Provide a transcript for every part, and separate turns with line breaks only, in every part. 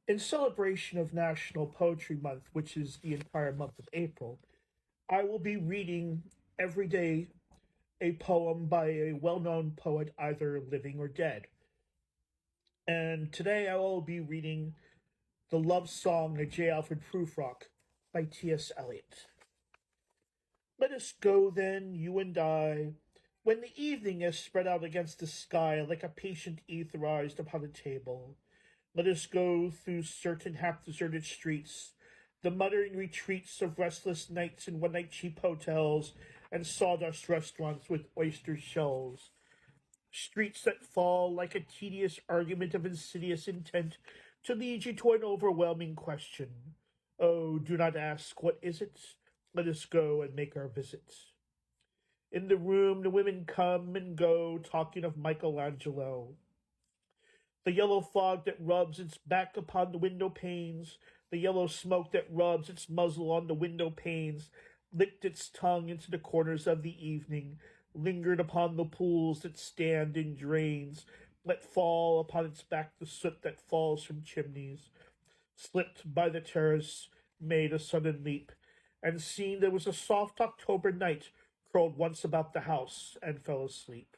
In celebration of National Poetry Month, which is the entire month of April, I will be reading every day a poem by a well known poet, either living or dead. And today I will be reading The Love Song of J. Alfred Prufrock by T.S. Eliot. Let us go then, you and I, when the evening has spread out against the sky like a patient etherized upon a table. Let us go through certain half-deserted streets, the muttering retreats of restless nights in one-night cheap hotels and sawdust restaurants with oyster shells. Streets that fall like a tedious argument of insidious intent to lead you to an overwhelming question. Oh, do not ask, what is it? Let us go and make our visit. In the room, the women come and go, talking of Michelangelo. The yellow fog that rubs its back upon the window panes, the yellow smoke that rubs its muzzle on the window panes, licked its tongue into the corners of the evening, lingered upon the pools that stand in drains, let fall upon its back the soot that falls from chimneys, slipped by the terrace, made a sudden leap, and seen there was a soft October night, curled once about the house, and fell asleep.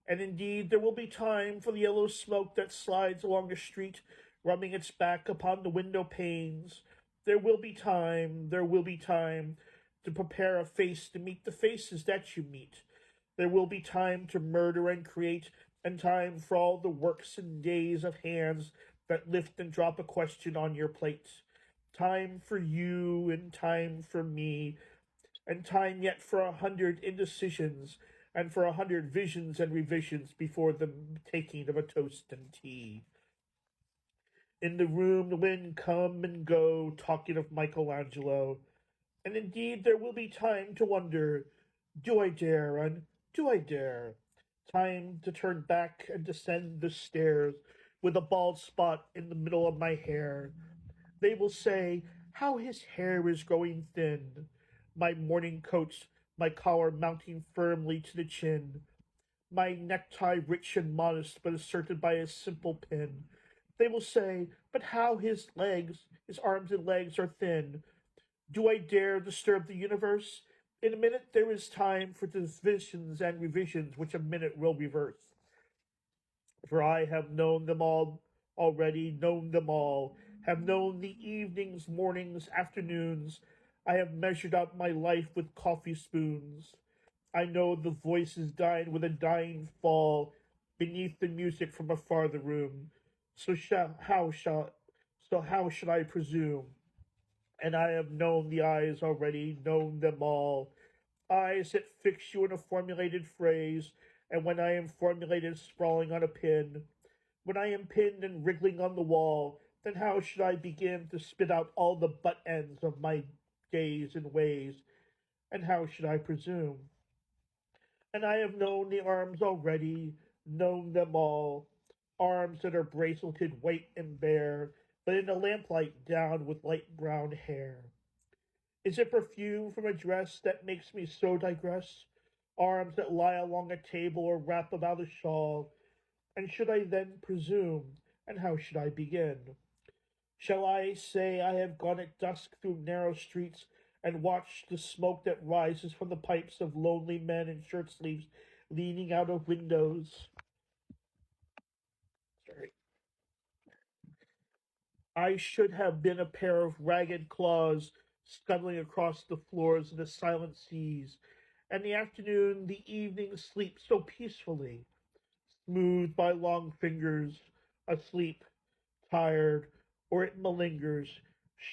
And indeed, there will be time for the yellow smoke that slides along the street, rubbing its back upon the window panes. There will be time to prepare a face to meet the faces that you meet. There will be time to murder and create, and time for all the works and days of hands that lift and drop a question on your plate. Time for you, and time for me, and time yet for 100 indecisions, and for 100 visions and revisions before the taking of a toast and tea. In the room the wind come and go, talking of Michelangelo, and indeed there will be time to wonder, do I dare, and do I dare? Time to turn back and descend the stairs with a bald spot in the middle of my hair. They will say, how his hair is growing thin. My morning coat, my collar mounting firmly to the chin, my necktie rich and modest but asserted by a simple pin. They will say, but how his arms and legs are thin. Do I dare disturb the universe? In a minute there is time for divisions and revisions which a minute will reverse. For I have known them all already, known them all, have known the evenings, mornings, afternoons. I have measured out my life with coffee spoons. I know the voices dying with a dying fall beneath the music from a farther room. So shall how shall so how should I presume? And I have known the eyes already, known them all. Eyes that fix you in a formulated phrase, and when I am formulated sprawling on a pin, when I am pinned and wriggling on the wall, then how should I begin to spit out all the butt ends of my days and ways, and how should I presume? And I have known the arms already, known them all, arms that are braceleted white and bare, but in the lamplight down with light brown hair. Is it perfume from a dress that makes me so digress? Arms that lie along a table or wrap about a shawl. And should I then presume? And how should I begin? Shall I say I have gone at dusk through narrow streets and watched the smoke that rises from the pipes of lonely men in shirt sleeves leaning out of windows? Sorry. I should have been a pair of ragged claws scuttling across the floors of the silent seas, and the afternoon, the evening sleeps so peacefully, smoothed by long fingers, asleep, tired, or it malingers,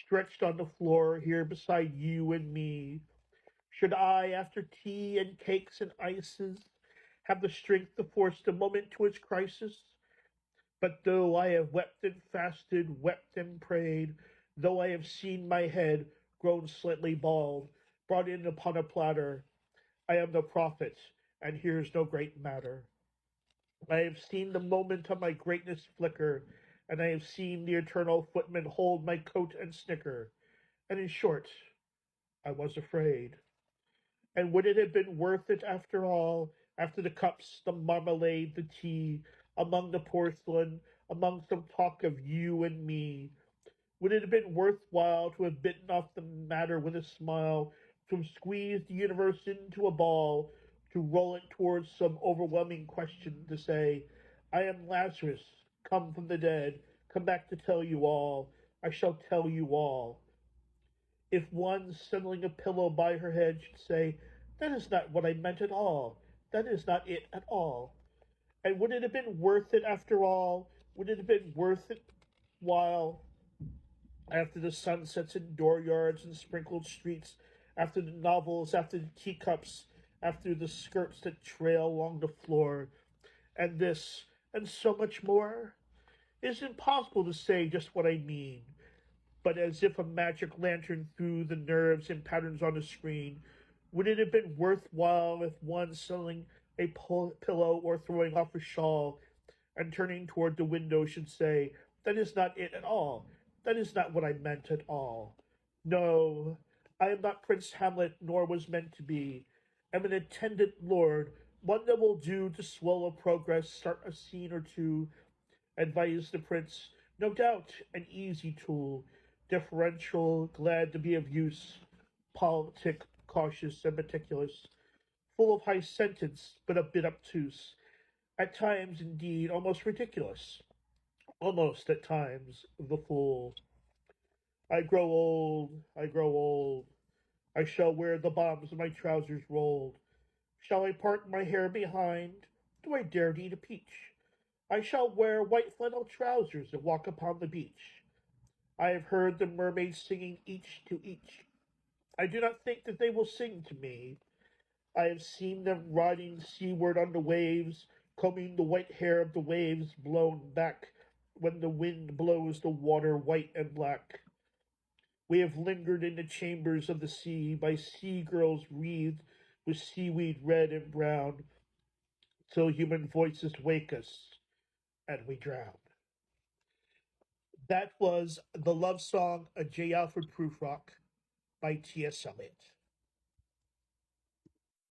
stretched on the floor here beside you and me. Should I, after tea and cakes and ices, have the strength to force the moment to its crisis? But though I have wept and fasted, wept and prayed, though I have seen my head grown slightly bald, brought in upon a platter, I am no prophet, and here's no great matter. I have seen the moment of my greatness flicker, and I have seen the eternal footman hold my coat and snicker. And in short, I was afraid. And would it have been worth it after all, after the cups, the marmalade, the tea, among the porcelain, among some talk of you and me. Would it have been worthwhile to have bitten off the matter with a smile, to have squeezed the universe into a ball, to roll it towards some overwhelming question, to say, I am Lazarus, come from the dead, come back to tell you all, I shall tell you all. If one, settling a pillow by her head, should say, that is not what I meant at all, that is not it at all. And would it have been worth it after all? Would it have been worth it while after the sunsets in dooryards and sprinkled streets, after the novels, after the teacups, after the skirts that trail along the floor, and this, and so much more? It is impossible to say just what I mean, but as if a magic lantern threw the nerves and patterns on the screen, would it have been worthwhile if one selling a pillow or throwing off a shawl and turning toward the window should say, that is not it at all. That is not what I meant at all. No, I am not Prince Hamlet, nor was meant to be. Am an attendant lord, one that will do to swell a progress, start a scene or two, advise the prince, no doubt an easy tool, deferential, glad to be of use, politic, cautious, and meticulous, full of high sentence, but a bit obtuse, at times, indeed, almost ridiculous, almost at times the fool. I grow old, I grow old. I shall wear the bombs in my trousers rolled. Shall I part my hair behind? Do I dare to eat a peach? I shall wear white flannel trousers and walk upon the beach. I have heard the mermaids singing each to each. I do not think that they will sing to me. I have seen them riding seaward on the waves, combing the white hair of the waves blown back when the wind blows the water white and black. We have lingered in the chambers of the sea by sea girls wreathed with seaweed red and brown, till human voices wake us and we drown. That was the love song of J. Alfred Prufrock by T.S. Eliot.